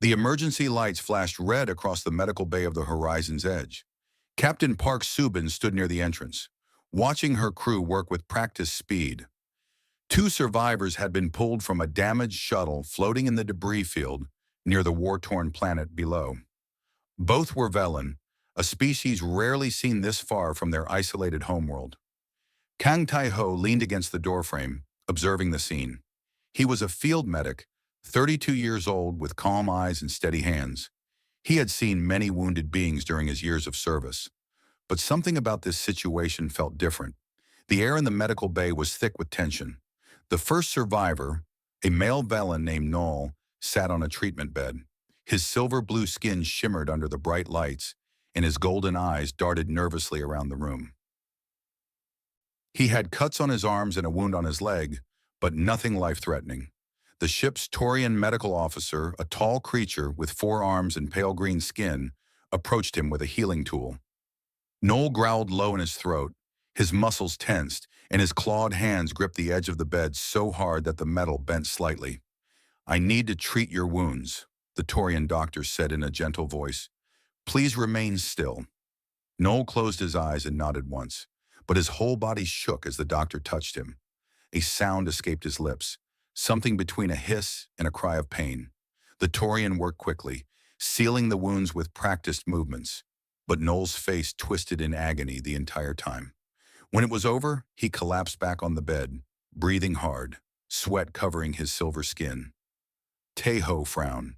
The emergency lights flashed red across the medical bay of the horizon's edge. Captain Park Subin stood near the entrance, watching her crew work with practiced speed. Two survivors had been pulled from a damaged shuttle floating in the debris field near the war-torn planet below. Both were Velen, a species rarely seen this far from their isolated homeworld. Kang Tai-ho leaned against the doorframe, observing the scene. He was a field medic, 32 years old, with calm eyes and steady hands. He had seen many wounded beings during his years of service. But something about this situation felt different. The air in the medical bay was thick with tension. The first survivor, a male Velen named Noel, sat on a treatment bed. His silver-blue skin shimmered under the bright lights, and his golden eyes darted nervously around the room. He had cuts on his arms and a wound on his leg, but nothing life-threatening. The ship's Taurian medical officer, a tall creature with 4 arms and pale green skin, approached him with a healing tool. Noel growled low in his throat. His muscles tensed, and his clawed hands gripped the edge of the bed so hard that the metal bent slightly. "I need to treat your wounds," the Taurian doctor said in a gentle voice. "Please remain still." Noel closed his eyes and nodded once, but his whole body shook as the doctor touched him. A sound escaped his lips, something between a hiss and a cry of pain. The Taurian worked quickly, sealing the wounds with practiced movements, but Noel's face twisted in agony the entire time. When it was over, he collapsed back on the bed, breathing hard, sweat covering his silver skin. Tai-ho frowned.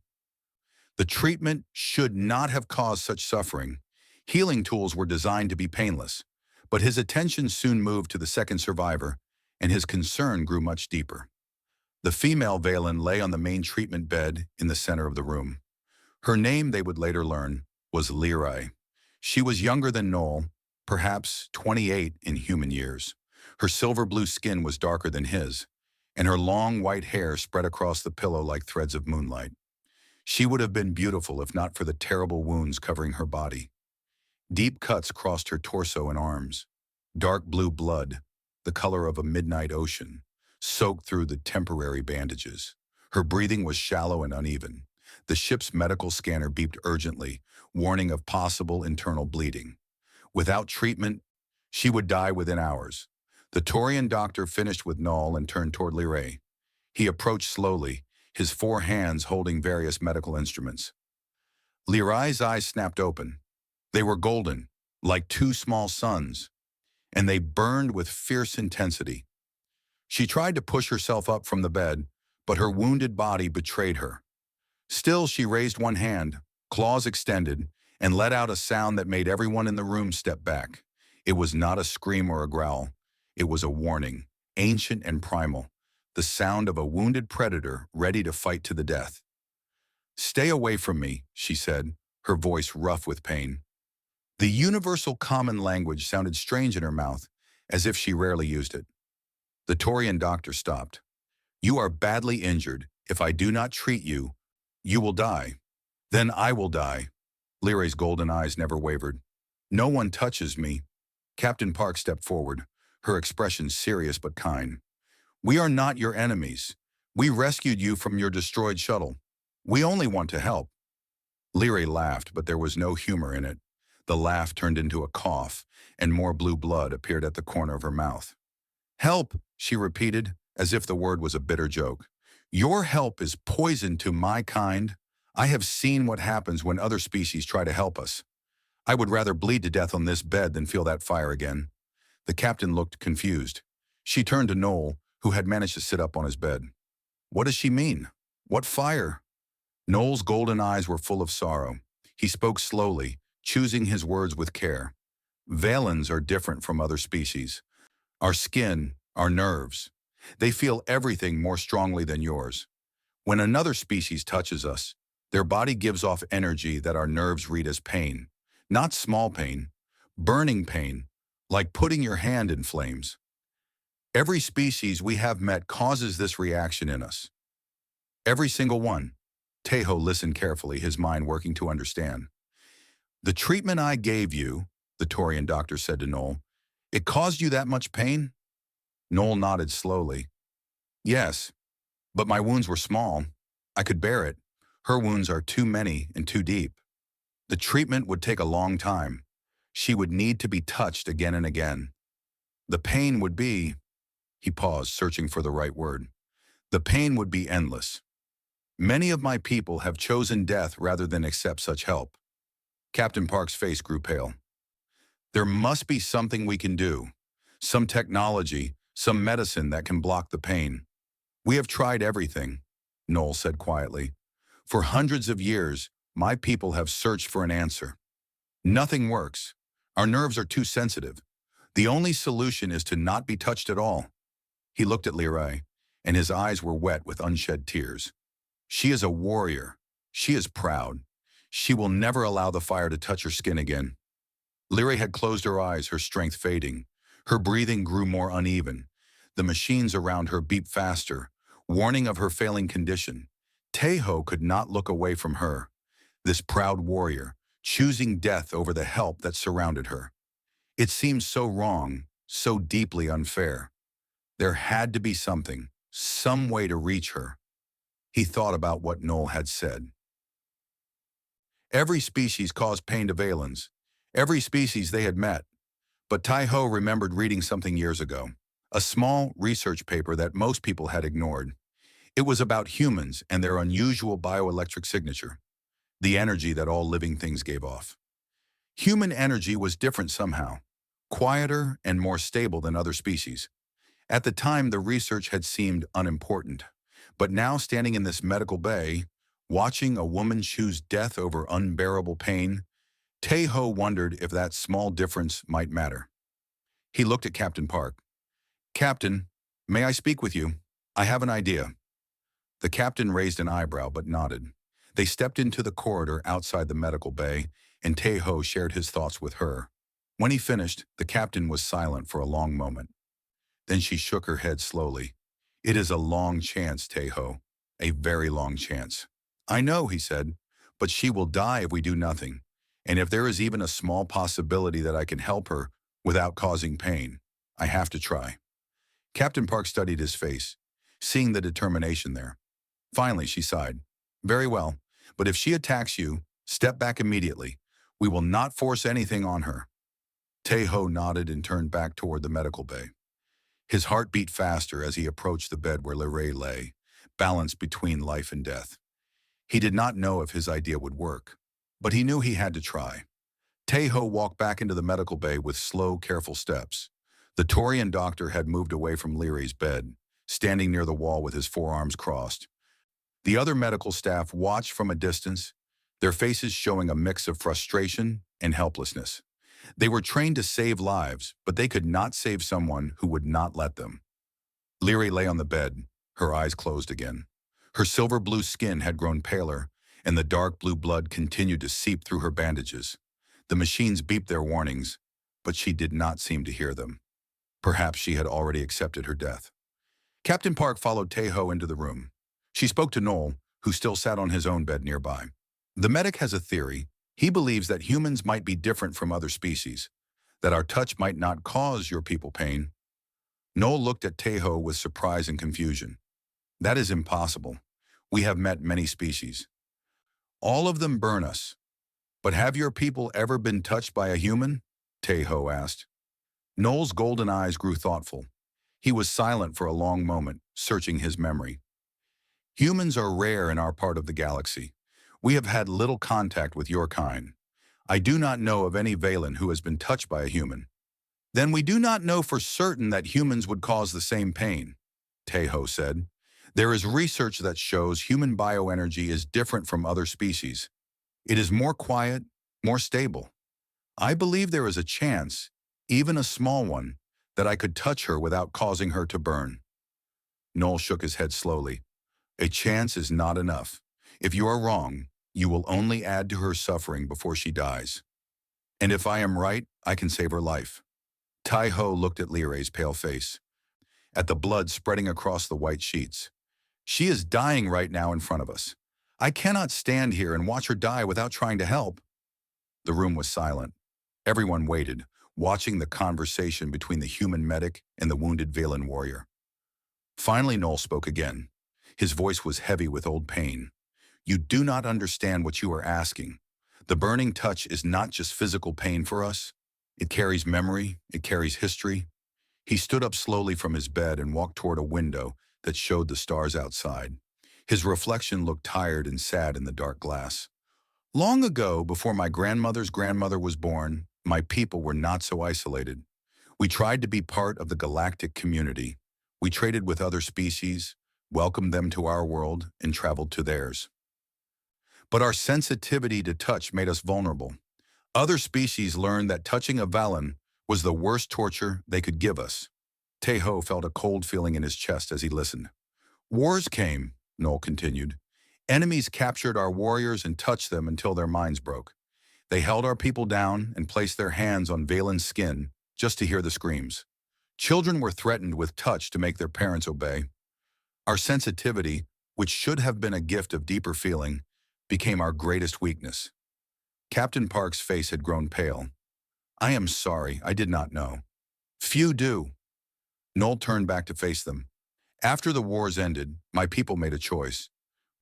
The treatment should not have caused such suffering. Healing tools were designed to be painless, but his attention soon moved to the second survivor, and his concern grew much deeper. The female Valen lay on the main treatment bed in the center of the room. Her name, they would later learn, was Lirai. She was younger than Noel, perhaps 28 in human years. Her silver-blue skin was darker than his, and her long white hair spread across the pillow like threads of moonlight. She would have been beautiful if not for the terrible wounds covering her body. Deep cuts crossed her torso and arms. Dark blue blood, the color of a midnight ocean, soaked through the temporary bandages. Her breathing was shallow and uneven. The ship's medical scanner beeped urgently, warning of possible internal bleeding. Without treatment, she would die within hours. The Taurian doctor finished with Noel and turned toward Lirai. He approached slowly, his 4 hands holding various medical instruments. Lirai's eyes snapped open. They were golden, like 2 small suns, and they burned with fierce intensity. She tried to push herself up from the bed, but her wounded body betrayed her. Still, she raised one hand, claws extended, and let out a sound that made everyone in the room step back. It was not a scream or a growl. It was a warning, ancient and primal, the sound of a wounded predator ready to fight to the death. "Stay away from me," she said, her voice rough with pain. The universal common language sounded strange in her mouth, as if she rarely used it. The Taurian doctor stopped. "You are badly injured. If I do not treat you, you will die. Then I will die." Lirai's golden eyes never wavered. "No one touches me." Captain Park stepped forward, her expression serious but kind. "We are not your enemies. We rescued you from your destroyed shuttle. We only want to help." Lirai laughed, but there was no humor in it. The laugh turned into a cough, and more blue blood appeared at the corner of her mouth. "Help," she repeated, as if the word was a bitter joke. "Your help is poison to my kind. I have seen what happens when other species try to help us. I would rather bleed to death on this bed than feel that fire again." The captain looked confused. She turned to Noel, who had managed to sit up on his bed. "What does she mean? What fire?" Noel's golden eyes were full of sorrow. He spoke slowly, choosing his words with care. "Valens are different from other species. Our skin, our nerves. They feel everything more strongly than yours. When another species touches us, their body gives off energy that our nerves read as pain. Not small pain, burning pain, like putting your hand in flames. Every species we have met causes this reaction in us. Every single one." Tai-ho listened carefully, his mind working to understand. "The treatment I gave you," the Taurian doctor said to Noel, "it caused you that much pain?" Noel nodded slowly. "Yes, but my wounds were small. I could bear it." Her wounds are too many and too deep. The treatment would take a long time. She would need to be touched again and again. The pain would be, he paused, searching for the right word. The pain would be endless. Many of my people have chosen death rather than accept such help. Captain Park's face grew pale. There must be something we can do. Some technology, some medicine that can block the pain. We have tried everything, Noel said quietly. For hundreds of years, my people have searched for an answer. Nothing works. Our nerves are too sensitive. The only solution is to not be touched at all. He looked at Liray, and his eyes were wet with unshed tears. She is a warrior. She is proud. She will never allow the fire to touch her skin again. Liray had closed her eyes, her strength fading. Her breathing grew more uneven. The machines around her beeped faster, warning of her failing condition. Tejo could not look away from her, this proud warrior, choosing death over the help that surrounded her. It seemed so wrong, so deeply unfair. There had to be something, some way to reach her. He thought about what Noel had said. Every species caused pain to Valens, every species they had met. But Tejo remembered reading something years ago, a small research paper that most people had ignored. It was about humans and their unusual bioelectric signature, the energy that all living things gave off. Human energy was different somehow, quieter and more stable than other species. At the time, the research had seemed unimportant, but now standing in this medical bay, watching a woman choose death over unbearable pain, Tejo wondered if that small difference might matter. He looked at Captain Park. "Captain, may I speak with you? I have an idea." The captain raised an eyebrow but nodded. They stepped into the corridor outside the medical bay, and Tejo shared his thoughts with her. When he finished, the captain was silent for a long moment. Then she shook her head slowly. "It is a long chance, Tejo. A very long chance." "I know," he said, "but she will die if we do nothing. And if there is even a small possibility that I can help her without causing pain, I have to try." Captain Park studied his face, seeing the determination there. Finally, she sighed. "Very well, but if she attacks you, step back immediately. We will not force anything on her." Tejo nodded and turned back toward the medical bay. His heart beat faster as he approached the bed where Liray lay, balanced between life and death. He did not know if his idea would work, but he knew he had to try. Tejo walked back into the medical bay with slow, careful steps. The Taurian doctor had moved away from Liray's bed, standing near the wall with his forearms crossed. The other medical staff watched from a distance, their faces showing a mix of frustration and helplessness. They were trained to save lives, but they could not save someone who would not let them. Liray lay on the bed, her eyes closed again. Her silver blue skin had grown paler, and the dark blue blood continued to seep through her bandages. The machines beeped their warnings, but she did not seem to hear them. Perhaps she had already accepted her death. Captain Park followed Tejo into the room. She spoke to Noel, who still sat on his own bed nearby. "The medic has a theory. He believes that humans might be different from other species, that our touch might not cause your people pain." Noel looked at Tejo with surprise and confusion. "That is impossible. We have met many species. All of them burn us. But have your people ever been touched by a human?" Tejo asked. Noel's golden eyes grew thoughtful. He was silent for a long moment, searching his memory. "Humans are rare in our part of the galaxy. We have had little contact with your kind. I do not know of any Valen who has been touched by a human." "Then we do not know for certain that humans would cause the same pain," Tejo said. "There is research that shows human bioenergy is different from other species. It is more quiet, more stable. I believe there is a chance, even a small one, that I could touch her without causing her to burn." Noel shook his head slowly. "A chance is not enough. If you are wrong, you will only add to her suffering before she dies. And if I am right, I can save her life." Tejo looked at Liray's pale face, at the blood spreading across the white sheets. "She is dying right now in front of us. I cannot stand here and watch her die without trying to help." The room was silent. Everyone waited, watching the conversation between the human medic and the wounded Valen warrior. Finally, Noel spoke again. His voice was heavy with old pain. You do not understand what you are asking. The burning touch is not just physical pain for us. It carries memory, it carries history. He stood up slowly from his bed and walked toward a window that showed the stars outside. His reflection looked tired and sad in the dark glass. Long ago, before my grandmother's grandmother was born, my people were not so isolated. We tried to be part of the galactic community. We traded with other species, welcomed them to our world, and traveled to theirs. But our sensitivity to touch made us vulnerable. Other species learned that touching a Valen was the worst torture they could give us. Tejo felt a cold feeling in his chest as he listened. Wars came, Noel continued. Enemies captured our warriors and touched them until their minds broke. They held our people down and placed their hands on Valen's skin just to hear the screams. Children were threatened with touch to make their parents obey. Our sensitivity, which should have been a gift of deeper feeling, became our greatest weakness. Captain Park's face had grown pale. I am sorry, I did not know. Few do. Noel turned back to face them. After the wars ended, my people made a choice.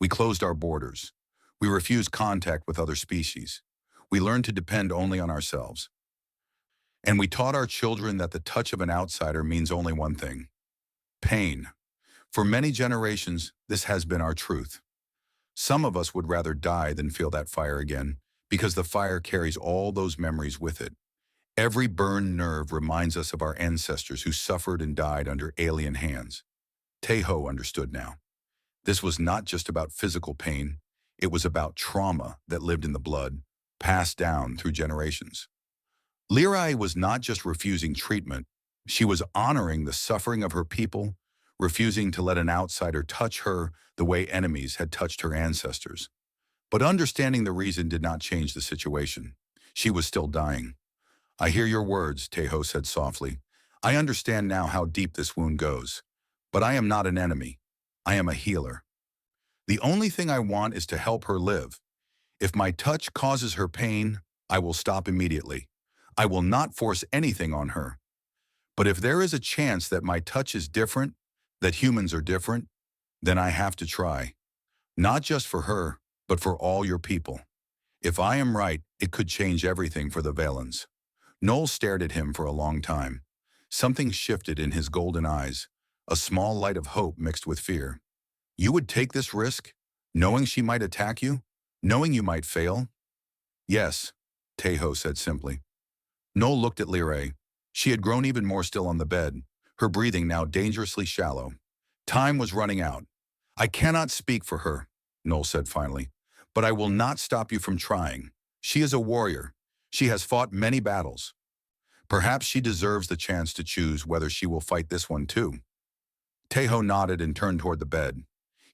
We closed our borders. We refused contact with other species. We learned to depend only on ourselves. And we taught our children that the touch of an outsider means only one thing: pain. For many generations, this has been our truth. Some of us would rather die than feel that fire again, because the fire carries all those memories with it. Every burned nerve reminds us of our ancestors who suffered and died under alien hands. Tejo understood now. This was not just about physical pain. It was about trauma that lived in the blood, passed down through generations. Lirai was not just refusing treatment. She was honoring the suffering of her people, refusing to let an outsider touch her the way enemies had touched her ancestors. But understanding the reason did not change the situation. She was still dying. I hear your words, Tejo said softly. I understand now how deep this wound goes. But I am not an enemy. I am a healer. The only thing I want is to help her live. If my touch causes her pain, I will stop immediately. I will not force anything on her. But if there is a chance that my touch is different, that humans are different, then I have to try. Not just for her, but for all your people. If I am right, it could change everything for the Valens. Noel stared at him for a long time. Something shifted in his golden eyes, a small light of hope mixed with fear. You would take this risk, knowing she might attack you, knowing you might fail? Yes, Tejo said simply. Noel looked at Lirai. She had grown even more still on the bed, her breathing now dangerously shallow. Time was running out. I cannot speak for her, Noel said finally, but I will not stop you from trying. She is a warrior. She has fought many battles. Perhaps she deserves the chance to choose whether she will fight this one too. Tejo nodded and turned toward the bed.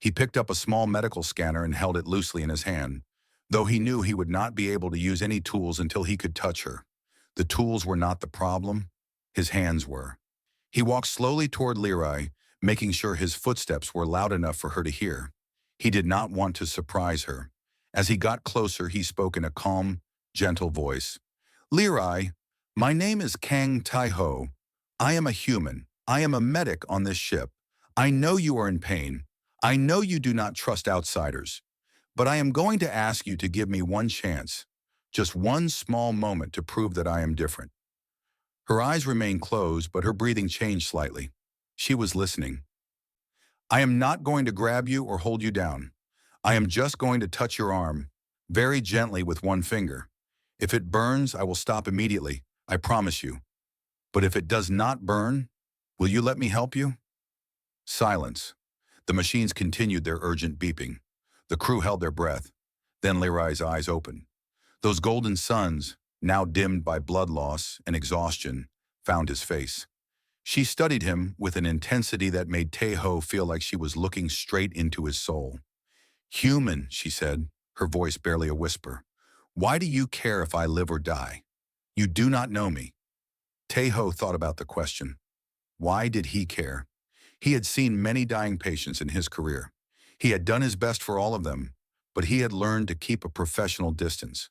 He picked up a small medical scanner and held it loosely in his hand, though he knew he would not be able to use any tools until he could touch her. The tools were not the problem. His hands were. He walked slowly toward Lirai, making sure his footsteps were loud enough for her to hear. He did not want to surprise her. As he got closer, he spoke in a calm, gentle voice. Lirai, my name is Kang Tai-ho. I am a human. I am a medic on this ship. I know you are in pain. I know you do not trust outsiders. But I am going to ask you to give me one chance, just one small moment to prove that I am different. Her eyes remained closed, but her breathing changed slightly. She was listening. I am not going to grab you or hold you down. I am just going to touch your arm, very gently with one finger. If it burns, I will stop immediately, I promise you. But if it does not burn, will you let me help you? Silence. The machines continued their urgent beeping. The crew held their breath. Then Lirai's eyes opened. Those golden suns, now dimmed by blood loss and exhaustion, found his face. She studied him with an intensity that made Tejo feel like she was looking straight into his soul. Human, she said, her voice barely a whisper. Why do you care if I live or die? You do not know me. Tejo thought about the question. Why did he care? He had seen many dying patients in his career. He had done his best for all of them, but he had learned to keep a professional distance.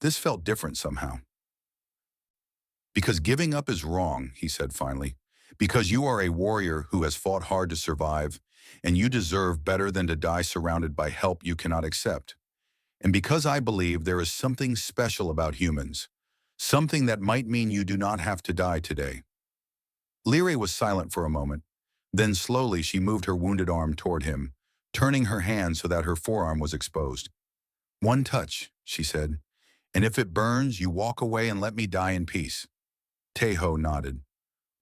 This felt different somehow. Because giving up is wrong, he said finally. Because you are a warrior who has fought hard to survive, and you deserve better than to die surrounded by help you cannot accept. And because I believe there is something special about humans, something that might mean you do not have to die today." Lyrae was silent for a moment. Then slowly she moved her wounded arm toward him, turning her hand so that her forearm was exposed. "One touch," she said, "and if it burns, you walk away and let me die in peace." Tejo nodded.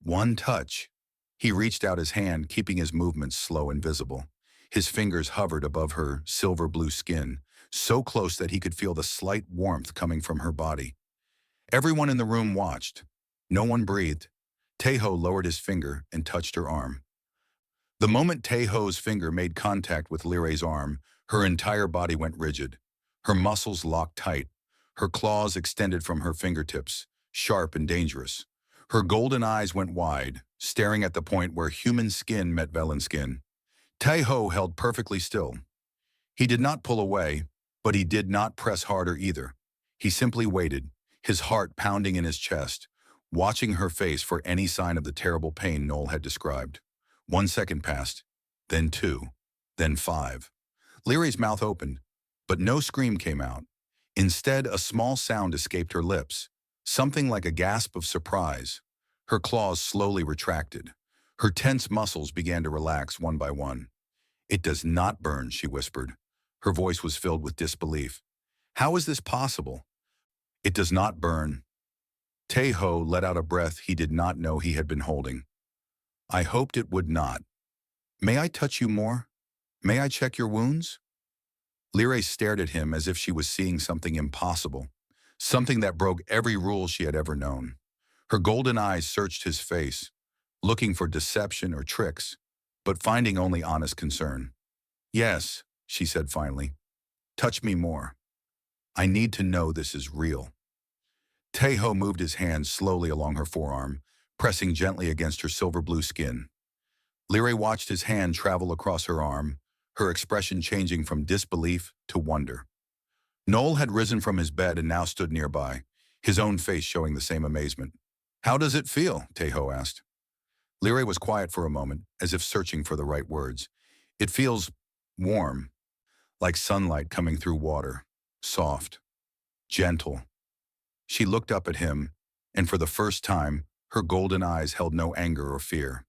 "One touch." He reached out his hand, keeping his movements slow and visible. His fingers hovered above her silver-blue skin, so close that he could feel the slight warmth coming from her body. Everyone in the room watched. No one breathed. Tejo lowered his finger and touched her arm. The moment Tejo's finger made contact with Lyrae's arm, her entire body went rigid. Her muscles locked tight. Her claws extended from her fingertips, sharp and dangerous. Her golden eyes went wide, staring at the point where human skin met Velen skin. Tejo held perfectly still. He did not pull away, but he did not press harder either. He simply waited, his heart pounding in his chest, watching her face for any sign of the terrible pain Noel had described. 1 second passed, then 2, then 5. Lyrae's mouth opened, but no scream came out. Instead, a small sound escaped her lips, something like a gasp of surprise. Her claws slowly retracted. Her tense muscles began to relax one by one. "It does not burn," she whispered. Her voice was filled with disbelief. "How is this possible?" "It does not burn." Tejo let out a breath he did not know he had been holding. "I hoped it would not. May I touch you more? May I check your wounds?" Lyrae stared at him as if she was seeing something impossible, something that broke every rule she had ever known. Her golden eyes searched his face, looking for deception or tricks, but finding only honest concern. "Yes," she said finally. "Touch me more. I need to know this is real." Tejo moved his hand slowly along her forearm, pressing gently against her silver-blue skin. Lyrae watched his hand travel across her arm, her expression changing from disbelief to wonder. Noel had risen from his bed and now stood nearby, his own face showing the same amazement. "How does it feel?" Tejo asked. Lyrae was quiet for a moment, as if searching for the right words. "It feels warm, like sunlight coming through water, soft, gentle." She looked up at him, and for the first time, her golden eyes held no anger or fear.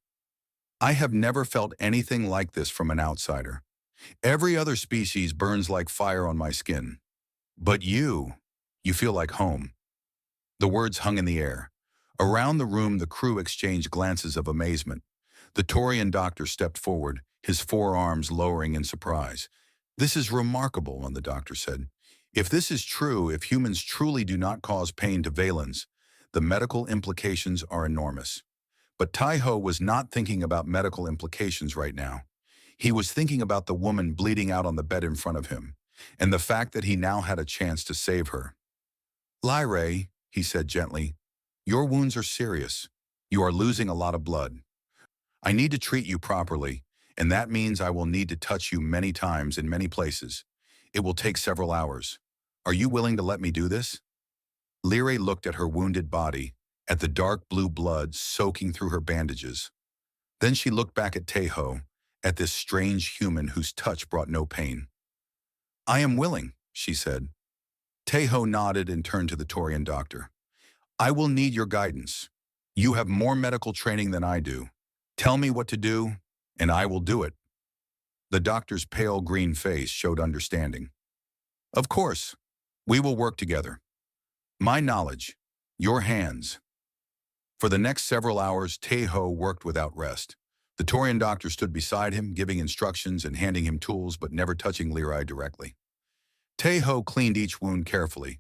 "I have never felt anything like this from an outsider. Every other species burns like fire on my skin. But you feel like home." The words hung in the air. Around the room, the crew exchanged glances of amazement. The Taurian doctor stepped forward, his forearms lowering in surprise. "This is remarkable," the doctor said. "If this is true, if humans truly do not cause pain to Valens, the medical implications are enormous." But Tejo was not thinking about medical implications right now. He was thinking about the woman bleeding out on the bed in front of him, and the fact that he now had a chance to save her. "Lyrae," he said gently, "your wounds are serious. You are losing a lot of blood. I need to treat you properly, and that means I will need to touch you many times in many places. It will take several hours. Are you willing to let me do this?" Lyrae looked at her wounded body, at the dark blue blood soaking through her bandages. Then she looked back at Tejo, at this strange human whose touch brought no pain. "I am willing," she said. Tejo nodded and turned to the Taurian doctor. "I will need your guidance. You have more medical training than I do. Tell me what to do, and I will do it." The doctor's pale green face showed understanding. "Of course. We will work together. My knowledge, your hands." For the next several hours, Tejo worked without rest. The Taurian doctor stood beside him, giving instructions and handing him tools, but never touching Lyrae directly. Tejo cleaned each wound carefully,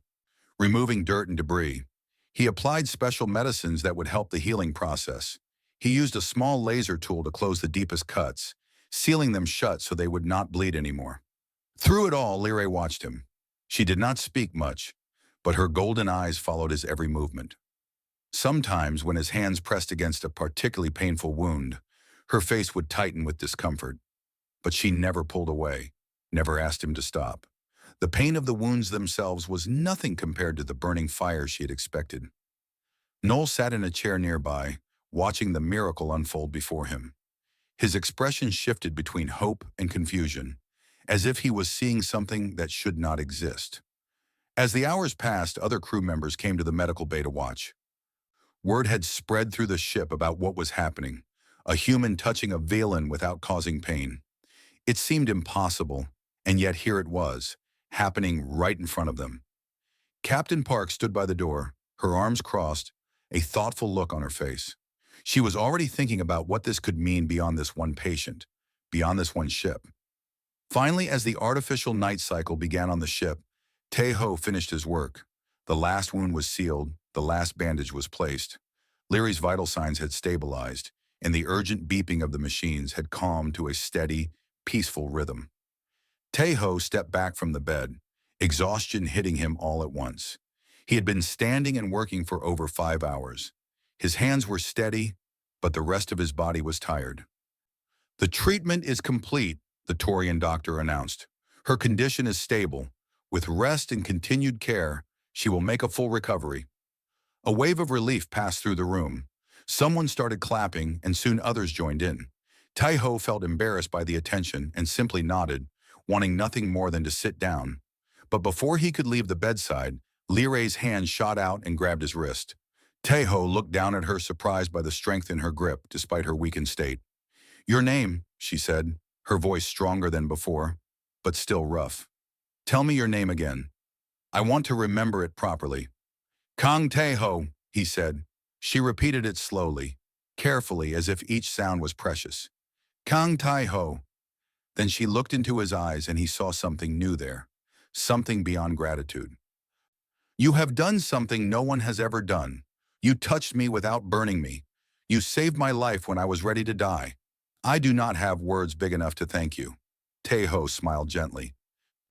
removing dirt and debris. He applied special medicines that would help the healing process. He used a small laser tool to close the deepest cuts, sealing them shut so they would not bleed anymore. Through it all, Lyrae watched him. She did not speak much, but her golden eyes followed his every movement. Sometimes, when his hands pressed against a particularly painful wound, her face would tighten with discomfort. But she never pulled away, never asked him to stop. The pain of the wounds themselves was nothing compared to the burning fire she had expected. Noel sat in a chair nearby, watching the miracle unfold before him. His expression shifted between hope and confusion, as if he was seeing something that should not exist. As the hours passed, other crew members came to the medical bay to watch. Word had spread through the ship about what was happening, a human touching a villain without causing pain. It seemed impossible, and yet here it was, happening right in front of them. Captain Park stood by the door, her arms crossed, a thoughtful look on her face. She was already thinking about what this could mean beyond this one patient, beyond this one ship. Finally, as the artificial night cycle began on the ship, Tae-ho finished his work. The last wound was sealed, the last bandage was placed. Leary's vital signs had stabilized, and the urgent beeping of the machines had calmed to a steady, peaceful rhythm. Tae-ho stepped back from the bed, exhaustion hitting him all at once. He had been standing and working for over 5 hours. His hands were steady, but the rest of his body was tired. "The treatment is complete," the Torian doctor announced. "Her condition is stable. With rest and continued care, she will make a full recovery." A wave of relief passed through the room. Someone started clapping, and soon others joined in. Tae-ho felt embarrassed by the attention and simply nodded, wanting nothing more than to sit down. But before he could leave the bedside, Liray's hand shot out and grabbed his wrist. Tae-ho looked down at her, surprised by the strength in her grip despite her weakened state. "Your name," she said, her voice stronger than before, but still rough. "Tell me your name again. I want to remember it properly." "Kang Tae-ho," he said. She repeated it slowly, carefully, as if each sound was precious. "Kang Tae-ho." Then she looked into his eyes and he saw something new there, something beyond gratitude. "You have done something no one has ever done. You touched me without burning me. You saved my life when I was ready to die. I do not have words big enough to thank you." Tae-ho smiled gently.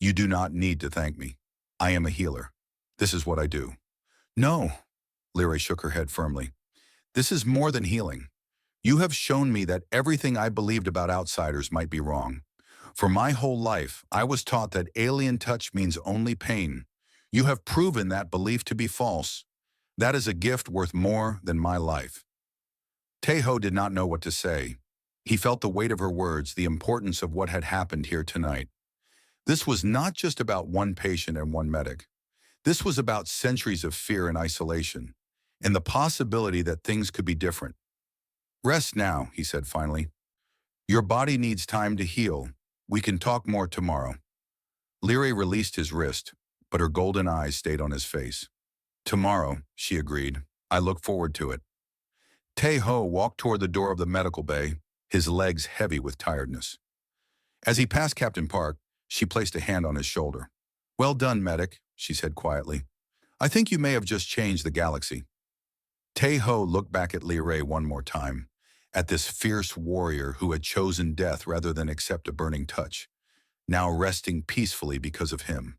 "You do not need to thank me. I am a healer. This is what I do." "No," Lyra shook her head firmly. "This is more than healing. You have shown me that everything I believed about outsiders might be wrong. For my whole life, I was taught that alien touch means only pain. You have proven that belief to be false. That is a gift worth more than my life." Tae-ho did not know what to say. He felt the weight of her words, the importance of what had happened here tonight. This was not just about one patient and one medic. This was about centuries of fear and isolation, and the possibility that things could be different. "Rest now," he said finally. "Your body needs time to heal. We can talk more tomorrow." Lyra released his wrist, but her golden eyes stayed on his face. "Tomorrow," she agreed. "I look forward to it." Tae-ho walked toward the door of the medical bay, his legs heavy with tiredness. As he passed Captain Park, she placed a hand on his shoulder. "Well done, medic," she said quietly. "I think you may have just changed the galaxy." Tae-ho looked back at Lyra one more time, at this fierce warrior who had chosen death rather than accept a burning touch, now resting peacefully because of him.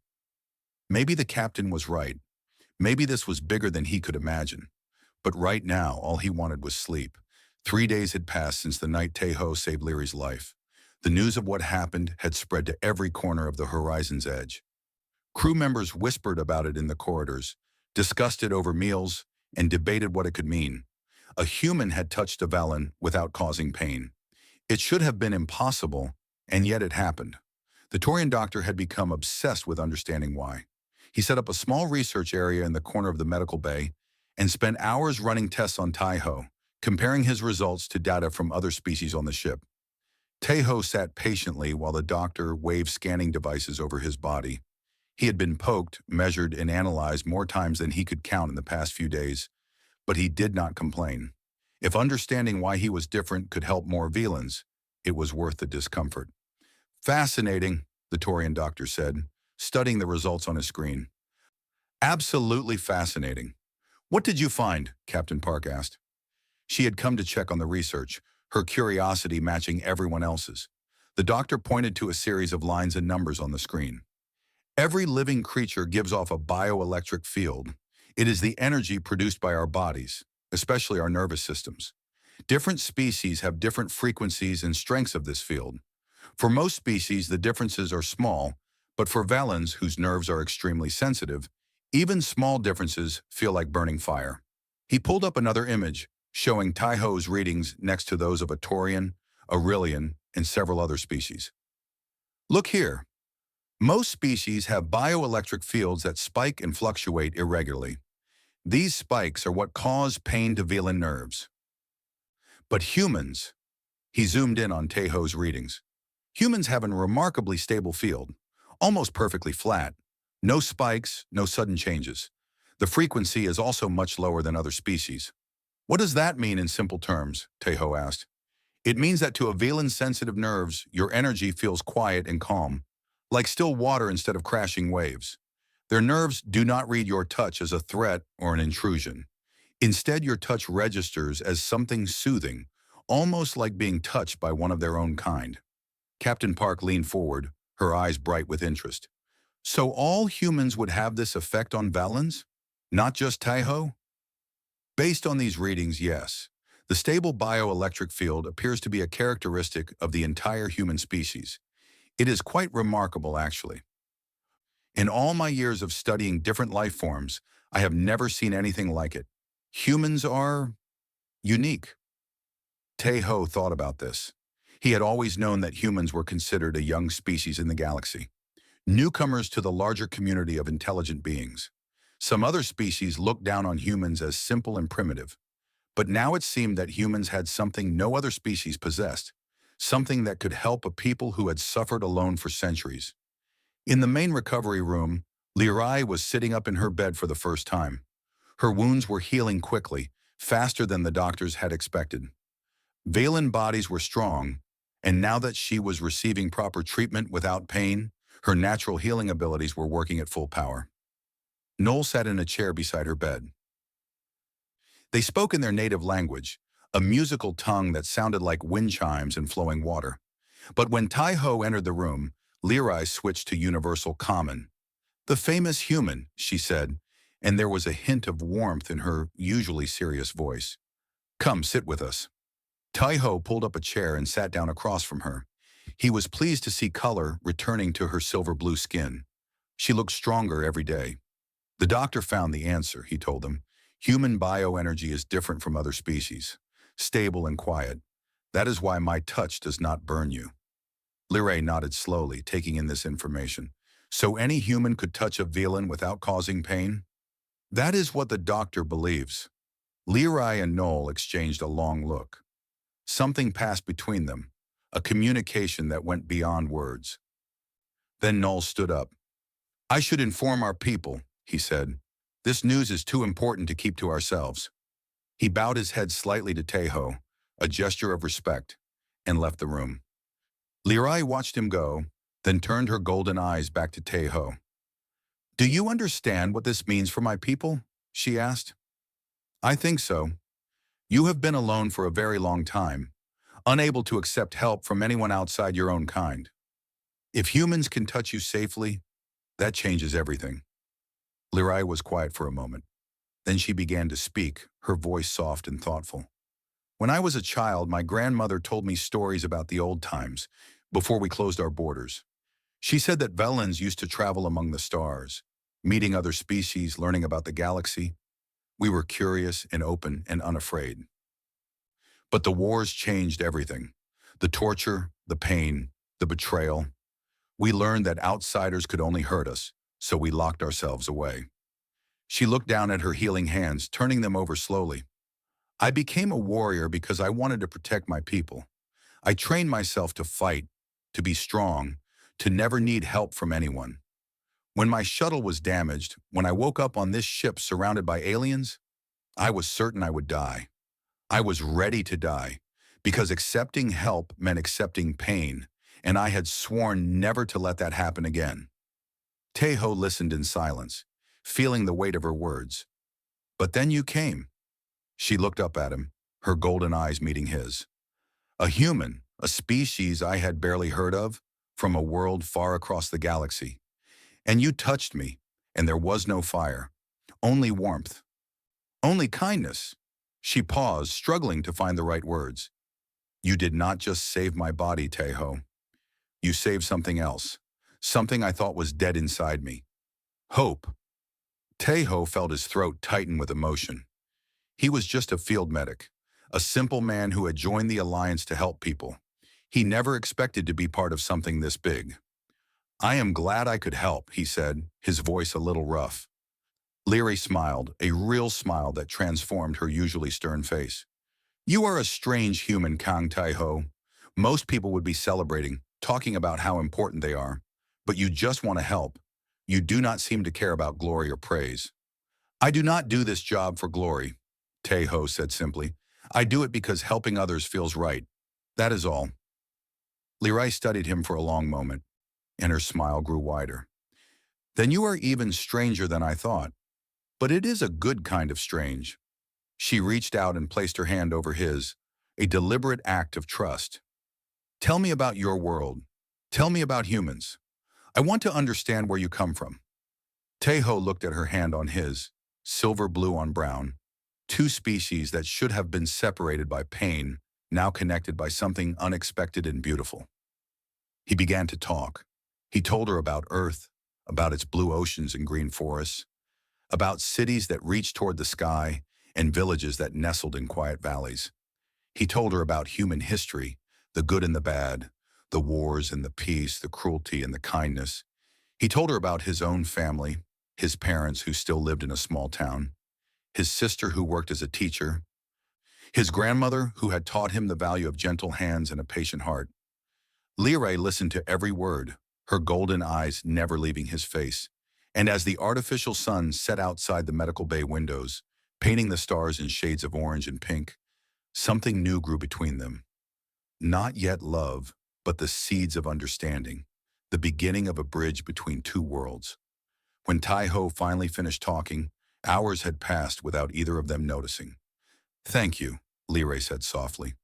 Maybe the captain was right. Maybe this was bigger than he could imagine. But right now, all he wanted was sleep. 3 days had passed since the night Tae-ho saved Lyra's life. The news of what happened had spread to every corner of the horizon's edge. Crew members whispered about it in the corridors, discussed it over meals, and debated what it could mean. A human had touched a Valen without causing pain. It should have been impossible, and yet it happened. The Torian doctor had become obsessed with understanding why. He set up a small research area in the corner of the medical bay and spent hours running tests on Tae-ho, comparing his results to data from other species on the ship. Tae-ho sat patiently while the doctor waved scanning devices over his body. He had been poked, measured, and analyzed more times than he could count in the past few days, but he did not complain. If understanding why he was different could help more Velans, it was worth the discomfort. "Fascinating," the Torian doctor said, studying the results on his screen. "Absolutely fascinating." "What did you find?" Captain Park asked. She had come to check on the research, her curiosity matching everyone else's. The doctor pointed to a series of lines and numbers on the screen. "Every living creature gives off a bioelectric field. It is the energy produced by our bodies, especially our nervous systems. Different species have different frequencies and strengths of this field. For most species, the differences are small, but for Valens, whose nerves are extremely sensitive, even small differences feel like burning fire." He pulled up another image, showing Tae-ho's readings next to those of a Torian, Aurelian, and several other species. Look here. Most species have bioelectric fields that spike and fluctuate irregularly. These spikes are what cause pain to Velan nerves. But humans, he zoomed in on Tejo's readings. Humans have a remarkably stable field, almost perfectly flat. No spikes, no sudden changes. The frequency is also much lower than other species. What does that mean in simple terms? Tejo asked. It means that to a Velan's sensitive nerves, your energy feels quiet and calm, like still water instead of crashing waves. Their nerves do not read your touch as a threat or an intrusion. Instead, your touch registers as something soothing, almost like being touched by one of their own kind. Captain Park leaned forward, her eyes bright with interest. So all humans would have this effect on Valens? Not just Tejo? Based on these readings, yes. The stable bioelectric field appears to be a characteristic of the entire human species. It is quite remarkable, actually. In all my years of studying different life forms, I have never seen anything like it. Humans are unique. Tejo thought about this. He had always known that humans were considered a young species in the galaxy, newcomers to the larger community of intelligent beings. Some other species looked down on humans as simple and primitive. But now it seemed that humans had something no other species possessed, something that could help a people who had suffered alone for centuries. In the main recovery room, Lirai was sitting up in her bed for the first time. Her wounds were healing quickly, faster than the doctors had expected. Velan bodies were strong, and now that she was receiving proper treatment without pain, her natural healing abilities were working at full power. Noel sat in a chair beside her bed. They spoke in their native language, a musical tongue that sounded like wind chimes and flowing water. But when Tejo entered the room, Lirai switched to Universal Common. "The famous human," she said, and there was a hint of warmth in her usually serious voice. "Come, sit with us." Tejo pulled up a chair and sat down across from her. He was pleased to see color returning to her silver-blue skin. She looked stronger every day. "The doctor found the answer," he told them. "Human bioenergy is different from other species, stable and quiet. That is why my touch does not burn you." Lirai nodded slowly, taking in this information. "So any human could touch a Velan without causing pain?" "That is what the doctor believes." Lirai and Noel exchanged a long look. Something passed between them, a communication that went beyond words. Then Noel stood up. "I should inform our people," he said. "This news is too important to keep to ourselves." He bowed his head slightly to Tejo, a gesture of respect, and left the room. Lirai watched him go, then turned her golden eyes back to Tejo. "Do you understand what this means for my people?" she asked. "I think so. You have been alone for a very long time, unable to accept help from anyone outside your own kind. If humans can touch you safely, that changes everything." Lirai was quiet for a moment. Then she began to speak, her voice soft and thoughtful. "When I was a child, my grandmother told me stories about the old times, before we closed our borders. She said that Velans used to travel among the stars, meeting other species, learning about the galaxy. We were curious and open and unafraid. But the wars changed everything. The torture, the pain, the betrayal. We learned that outsiders could only hurt us, so we locked ourselves away." She looked down at her healing hands, turning them over slowly. "I became a warrior because I wanted to protect my people. I trained myself to fight, to be strong, to never need help from anyone. When my shuttle was damaged, when I woke up on this ship surrounded by aliens, I was certain I would die. I was ready to die, because accepting help meant accepting pain, and I had sworn never to let that happen again." Tejo listened in silence, feeling the weight of her words. "But then you came." She looked up at him, her golden eyes meeting his. "A human, a species I had barely heard of, from a world far across the galaxy. And you touched me, and there was no fire, only warmth, only kindness." She paused, struggling to find the right words. "You did not just save my body, Tejo. You saved something else, something I thought was dead inside me. Hope." Tejo felt his throat tighten with emotion. He was just a field medic, a simple man who had joined the Alliance to help people. He never expected to be part of something this big. "I am glad I could help," he said, his voice a little rough. Leary smiled, a real smile that transformed her usually stern face. "You are a strange human, Kang Tai-ho. Most people would be celebrating, talking about how important they are. But you just want to help. You do not seem to care about glory or praise." "I do not do this job for glory," Tai-ho said simply. "I do it because helping others feels right. That is all." Leary studied him for a long moment, and her smile grew wider. "Then you are even stranger than I thought. But it is a good kind of strange." She reached out and placed her hand over his, a deliberate act of trust. "Tell me about your world. Tell me about humans. I want to understand where you come from." Tai-ho looked at her hand on his, silver blue on brown, two species that should have been separated by pain, now connected by something unexpected and beautiful. He began to talk. He told her about Earth, about its blue oceans and green forests, about cities that reached toward the sky and villages that nestled in quiet valleys. He told her about human history, the good and the bad, the wars and the peace, the cruelty and the kindness. He told her about his own family, his parents who still lived in a small town, his sister who worked as a teacher, his grandmother who had taught him the value of gentle hands and a patient heart. Leary listened to every word, her golden eyes never leaving his face. And as the artificial sun set outside the medical bay windows, painting the stars in shades of orange and pink, something new grew between them. Not yet love, but the seeds of understanding, the beginning of a bridge between two worlds. When Tai-ho finally finished talking, hours had passed without either of them noticing. "Thank you," Leary said softly,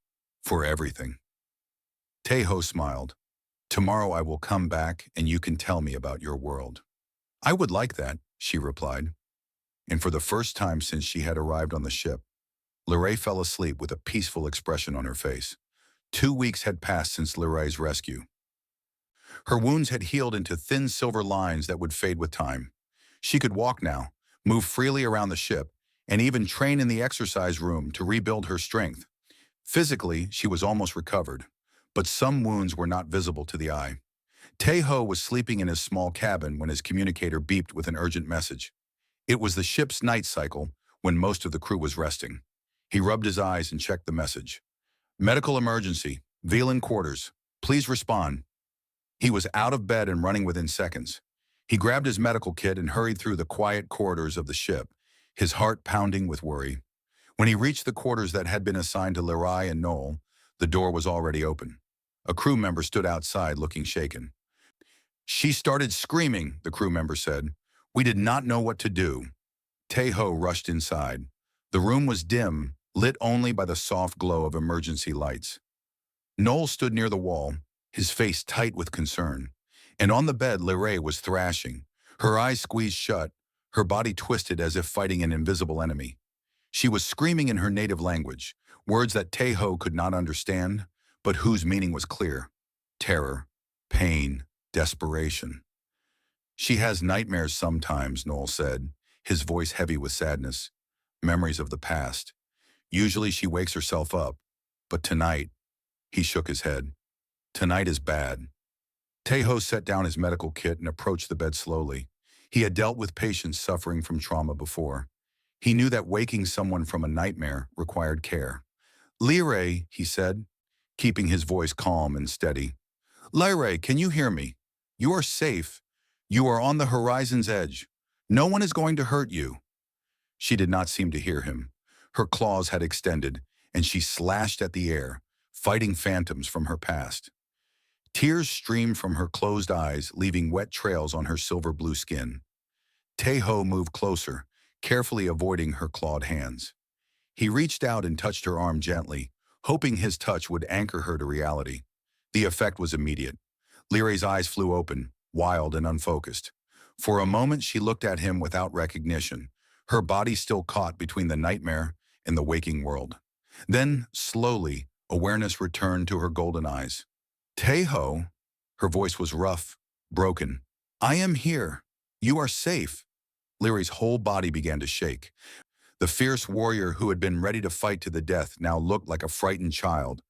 "for everything." Tai-ho smiled. "Tomorrow I will come back and you can tell me about your world." "I would like that," she replied. And for the first time since she had arrived on the ship, Leary fell asleep with a peaceful expression on her face. 2 weeks had passed since Leary's rescue. Her wounds had healed into thin silver lines that would fade with time. She could walk now, move freely around the ship, and even train in the exercise room to rebuild her strength. Physically, she was almost recovered, but some wounds were not visible to the eye. Tai-ho was sleeping in his small cabin when his communicator beeped with an urgent message. It was the ship's night cycle, when most of the crew was resting. He rubbed his eyes and checked the message. "Medical emergency. Velan quarters. Please respond." He was out of bed and running within seconds. He grabbed his medical kit and hurried through the quiet corridors of the ship, his heart pounding with worry. When he reached the quarters that had been assigned to Leary and Noel, the door was already open. A crew member stood outside looking shaken. "She started screaming," the crew member said. "We did not know what to do." Tai-ho rushed inside. The room was dim, lit only by the soft glow of emergency lights. Noel stood near the wall, his face tight with concern. And on the bed, Leary was thrashing, her eyes squeezed shut, her body twisted as if fighting an invisible enemy. She was screaming in her native language, words that Tai-ho could not understand, but whose meaning was clear. Terror, pain, desperation. "She has nightmares sometimes," Noel said, his voice heavy with sadness. "Memories of the past. Usually she wakes herself up, but tonight," he shook his head. "Tonight is bad." Tai-ho set down his medical kit and approached the bed slowly. He had dealt with patients suffering from trauma before. He knew that waking someone from a nightmare required care. "Leary," he said, keeping his voice calm and steady. "Leary, can you hear me? You are safe. You are on the horizon's edge. No one is going to hurt you." She did not seem to hear him. Her claws had extended, and she slashed at the air, fighting phantoms from her past. Tears streamed from her closed eyes, leaving wet trails on her silver blue skin. Tai-ho moved closer, carefully avoiding her clawed hands. He reached out and touched her arm gently, hoping his touch would anchor her to reality. The effect was immediate. Leary's eyes flew open, wild and unfocused. For a moment she looked at him without recognition, her body still caught between the nightmare and the waking world. Then, slowly, awareness returned to her golden eyes. "Tai-ho," her voice was rough, broken. "I am here. You are safe." Leary's whole body began to shake. The fierce warrior who had been ready to fight to the death now looked like a frightened child.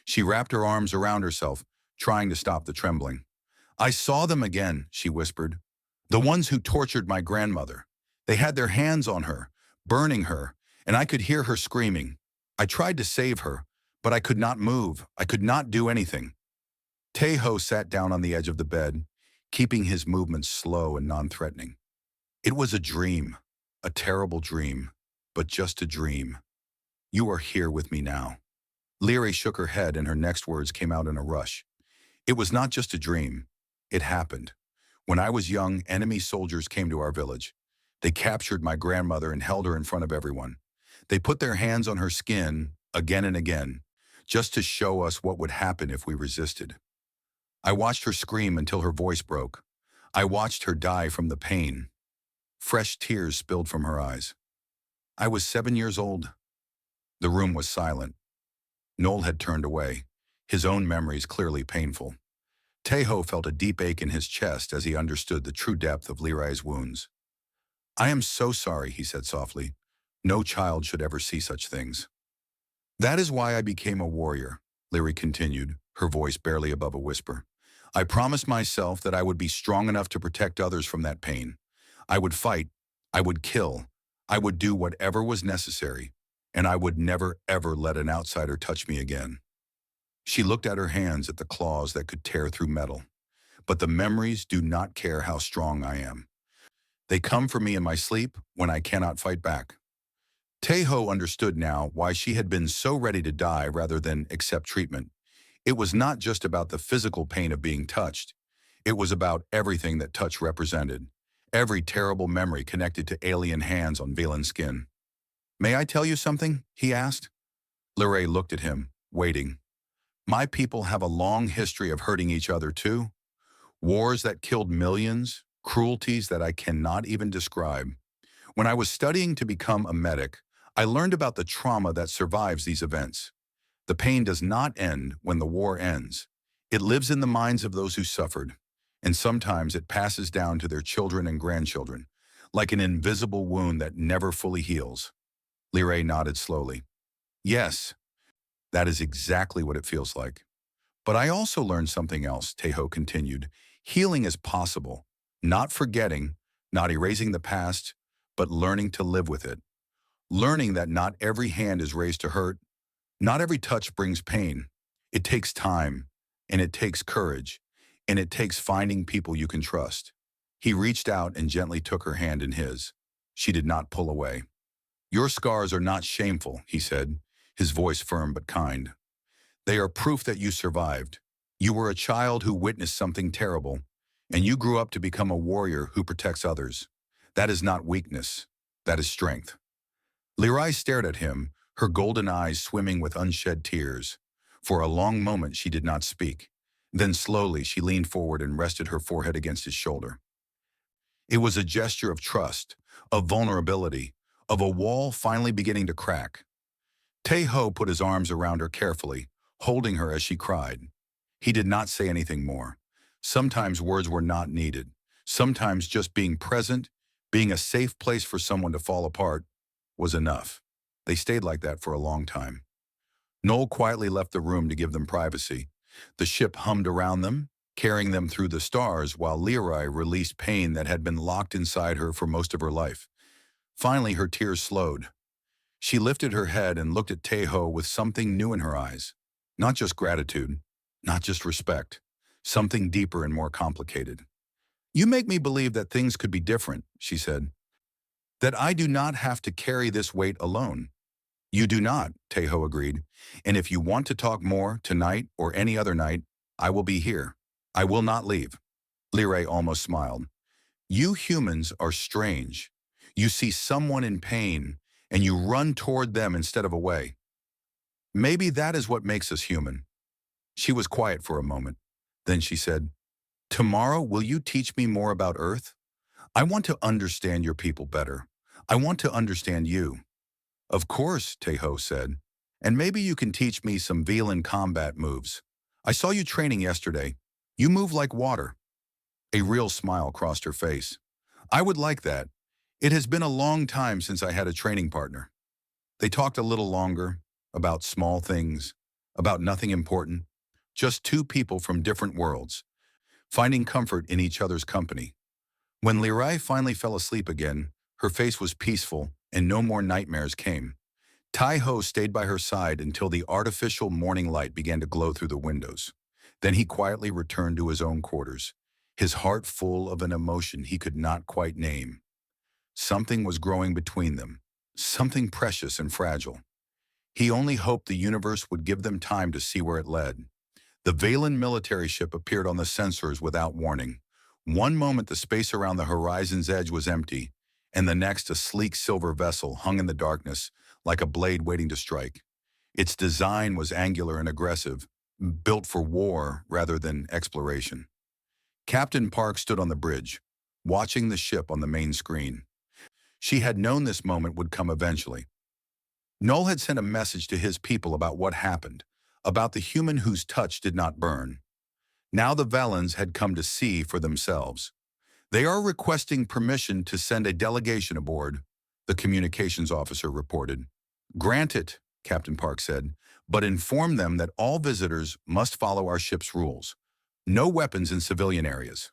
She wrapped her arms around herself, trying to stop the trembling. I saw them again, she whispered. The ones who tortured my grandmother. They had their hands on her, burning her, and I could hear her screaming. I tried to save her, but I could not move. I could not do anything. Tejo sat down on the edge of the bed, keeping his movements slow and non-threatening. It was a dream, a terrible dream, but just a dream. You are here with me now. Lyra shook her head and her next words came out in a rush. It was not just a dream. It happened. When I was young, enemy soldiers came to our village. They captured my grandmother and held her in front of everyone. They put their hands on her skin again and again, just to show us what would happen if we resisted. I watched her scream until her voice broke. I watched her die from the pain. Fresh tears spilled from her eyes. I was 7 years old. The room was silent. Noel had turned away, his own memories clearly painful. Tejo felt a deep ache in his chest as he understood the true depth of Lirai's wounds. I am so sorry, he said softly. No child should ever see such things. That is why I became a warrior, Lyra continued, her voice barely above a whisper. I promised myself that I would be strong enough to protect others from that pain. I would fight, I would kill, I would do whatever was necessary, and I would never ever let an outsider touch me again. She looked at her hands at the claws that could tear through metal. But the memories do not care how strong I am. They come for me in my sleep when I cannot fight back. Tejo understood now why she had been so ready to die rather than accept treatment. It was not just about the physical pain of being touched. It was about everything that touch represented. Every terrible memory connected to alien hands on Valen's skin. May I tell you something? He asked. Lyra looked at him, waiting. My people have a long history of hurting each other too. Wars that killed millions, cruelties that I cannot even describe. When I was studying to become a medic, I learned about the trauma that survives these events. The pain does not end when the war ends. It lives in the minds of those who suffered, and sometimes it passes down to their children and grandchildren, like an invisible wound that never fully heals. Lyra nodded slowly. Yes, that is exactly what it feels like. But I also learned something else, Tejo continued. Healing is possible, not forgetting, not erasing the past, but learning to live with it. Learning that not every hand is raised to hurt, not every touch brings pain. It takes time, and it takes courage, and it takes finding people you can trust. He reached out and gently took her hand in his. She did not pull away. Your scars are not shameful, he said, his voice firm but kind. They are proof that you survived. You were a child who witnessed something terrible, and you grew up to become a warrior who protects others. That is not weakness. That is strength. Lyra stared at him, her golden eyes swimming with unshed tears. For a long moment she did not speak. Then slowly she leaned forward and rested her forehead against his shoulder. It was a gesture of trust, of vulnerability, of a wall finally beginning to crack. Tejo put his arms around her carefully, holding her as she cried. He did not say anything more. Sometimes words were not needed. Sometimes just being present, being a safe place for someone to fall apart, was enough. They stayed like that for a long time. Noel quietly left the room to give them privacy. The ship hummed around them, carrying them through the stars while Lyra released pain that had been locked inside her for most of her life. Finally, her tears slowed. She lifted her head and looked at Tejo with something new in her eyes. Not just gratitude, not just respect, something deeper and more complicated. You make me believe that things could be different, she said. That I do not have to carry this weight alone. You do not, Tejo agreed. And if you want to talk more tonight or any other night, I will be here. I will not leave. Lyra almost smiled. You humans are strange. You see someone in pain, and you run toward them instead of away. Maybe that is what makes us human. She was quiet for a moment. Then she said, Tomorrow, will you teach me more about Earth? I want to understand your people better. I want to understand you. Of course, Tejo said. And maybe you can teach me some Velan combat moves. I saw you training yesterday. You move like water. A real smile crossed her face. I would like that. It has been a long time since I had a training partner. They talked a little longer, about small things, about nothing important, just two people from different worlds, finding comfort in each other's company. When Lirai finally fell asleep again, her face was peaceful and no more nightmares came. Tai-Ho stayed by her side until the artificial morning light began to glow through the windows. Then he quietly returned to his own quarters, his heart full of an emotion he could not quite name. Something was growing between them, something precious and fragile. He only hoped the universe would give them time to see where it led. The Valen military ship appeared on the sensors without warning. One moment the space around the horizon's edge was empty, and the next a sleek silver vessel hung in the darkness like a blade waiting to strike. Its design was angular and aggressive, built for war rather than exploration. Captain Park stood on the bridge, watching the ship on the main screen. She had known this moment would come eventually. Null had sent a message to his people about what happened, about the human whose touch did not burn. Now the Valens had come to see for themselves. They are requesting permission to send a delegation aboard, the communications officer reported. Grant it, Captain Park said, but inform them that all visitors must follow our ship's rules. No weapons in civilian areas.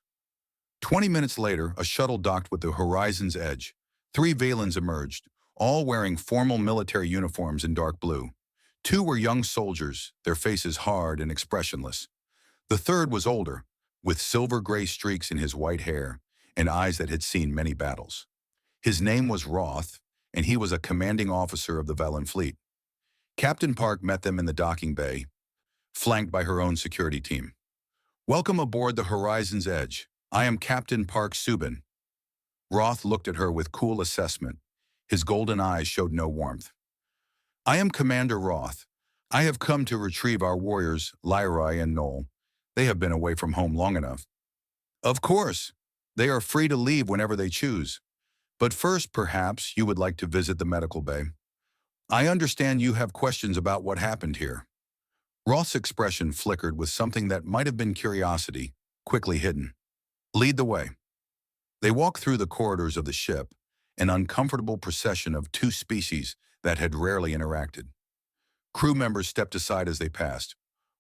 20 minutes later, a shuttle docked with the horizon's edge. 3 Valens emerged, all wearing formal military uniforms in dark blue. 2 were young soldiers, their faces hard and expressionless. The third was older, with silver-gray streaks in his white hair and eyes that had seen many battles. His name was Roth, and he was a commanding officer of the Valen fleet. Captain Park met them in the docking bay, flanked by her own security team. "Welcome aboard the Horizon's Edge. I am Captain Park Subin." Roth looked at her with cool assessment. His golden eyes showed no warmth. "I am Commander Roth. I have come to retrieve our warriors, Lyrai and Noel. They have been away from home long enough." "Of course. They are free to leave whenever they choose. But first, perhaps, you would like to visit the medical bay. I understand you have questions about what happened here." Roth's expression flickered with something that might have been curiosity, quickly hidden. "Lead the way." They walked through the corridors of the ship, an uncomfortable procession of 2 species that had rarely interacted. Crew members stepped aside as they passed,